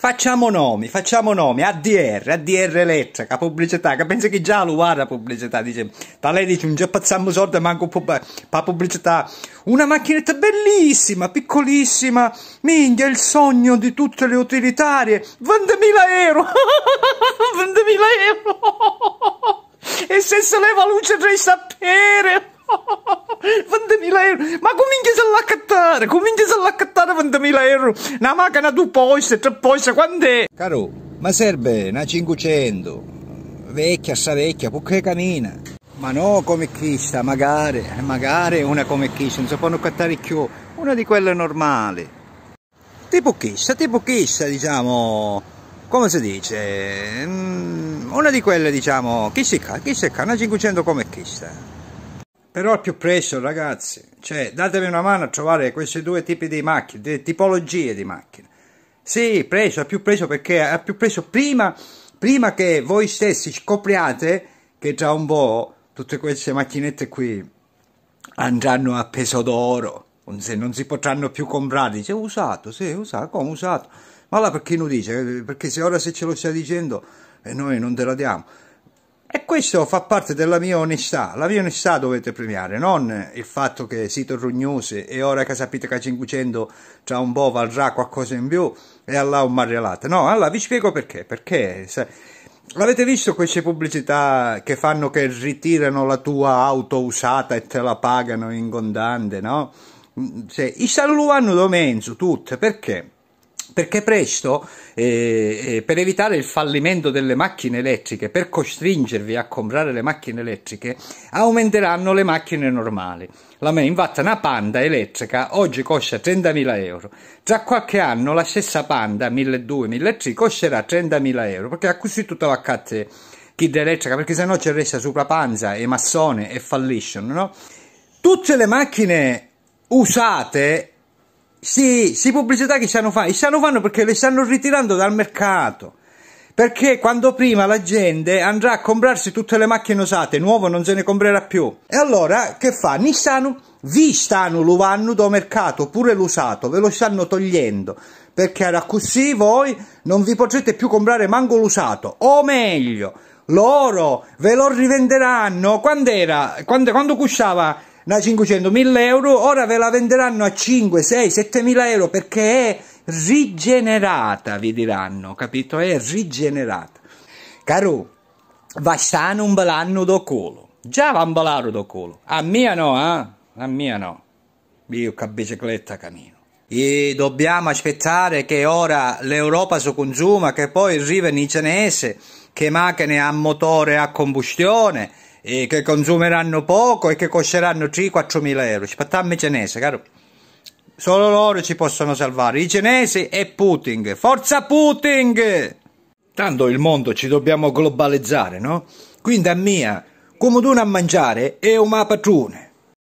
Facciamo nomi, ADR elettrica, pubblicità, che pensa che già lo guarda pubblicità, dice, da lei dice, non ci passiamo soldi, manco per pubblicità, una macchinetta bellissima, piccolissima, minchia, il sogno di tutte le utilitarie, 20.000 euro, 20.000 euro, e se leva luce tra i sapere, 20.000 euro, ma cominci all'accattare 20.000 euro, una macchina 2 posti, 3 posti, quando è? Caro, ma serve una 500, vecchia, perché cammina, ma no come questa, magari una come questa, non si può accattare più, una di quelle normali, tipo questa, diciamo, come si dice, una di quelle, diciamo, chi si ca, una 500 come questa. Però al più presto, ragazzi, cioè, datemi una mano a trovare questi due tipi di macchine, tipologie di macchine. Sì, presto, al più presto, perché al più presto, prima che voi stessi scopriate che tra un po' tutte queste macchinette qui andranno a peso d'oro, non si potranno più comprare. Dice, usato, sì, usato, come usato? Ma là perché non dice? Perché se ce lo stai dicendo, noi non te la diamo. E questo fa parte della mia onestà, la mia onestà dovete premiare, non il fatto che siete rugnosi e ora che sapete che a 500 tra un po' valdrà qualcosa in più e allà un marrialato. No, allora vi spiego perché, avete visto queste pubblicità che fanno che ritirano la tua auto usata e te la pagano in contante, no? I stanno domenzo tutte, perché? Perché presto, per evitare il fallimento delle macchine elettriche, per costringervi a comprare le macchine elettriche, aumenteranno le macchine normali. Infatti una Panda elettrica oggi costa 30.000 euro. Tra qualche anno la stessa Panda 1.200-1.300 costerà 30.000 euro, perché a così tutto va a chi elettrica, perché sennò ci resta sopra panza e massone e falliscono, no? Tutte le macchine usate, sì, pubblicità che stanno fanno perché le stanno ritirando dal mercato, perché quando prima la gente andrà a comprarsi tutte le macchine usate, nuovo non se ne comprerà più, e allora che fa? Vi stanno luvando dal mercato, pure l'usato, ve lo stanno togliendo, perché era così voi non vi potrete più comprare manco l'usato, o meglio, loro ve lo rivenderanno, quando costava una 500.000 euro, ora ve la venderanno a 5, 6, 7.000 euro perché è rigenerata, vi diranno, capito? È rigenerata. Caro, va stanno un bell'anno do culo, già va un bell'anno do culo, a mia no, a mia no, io che bicicletta cammino. E dobbiamo aspettare che ora l'Europa si consuma, che poi arrivano i cinesi, che macchine a motore a combustione, e che consumeranno poco e che costeranno 3-4.000 euro. Aspettiamo i cinesi, caro. Solo loro ci possono salvare, i cinesi e Putin. Forza Putin! Tanto il mondo ci dobbiamo globalizzare, no? Quindi a mia, come tu a mangiare, è un padrone.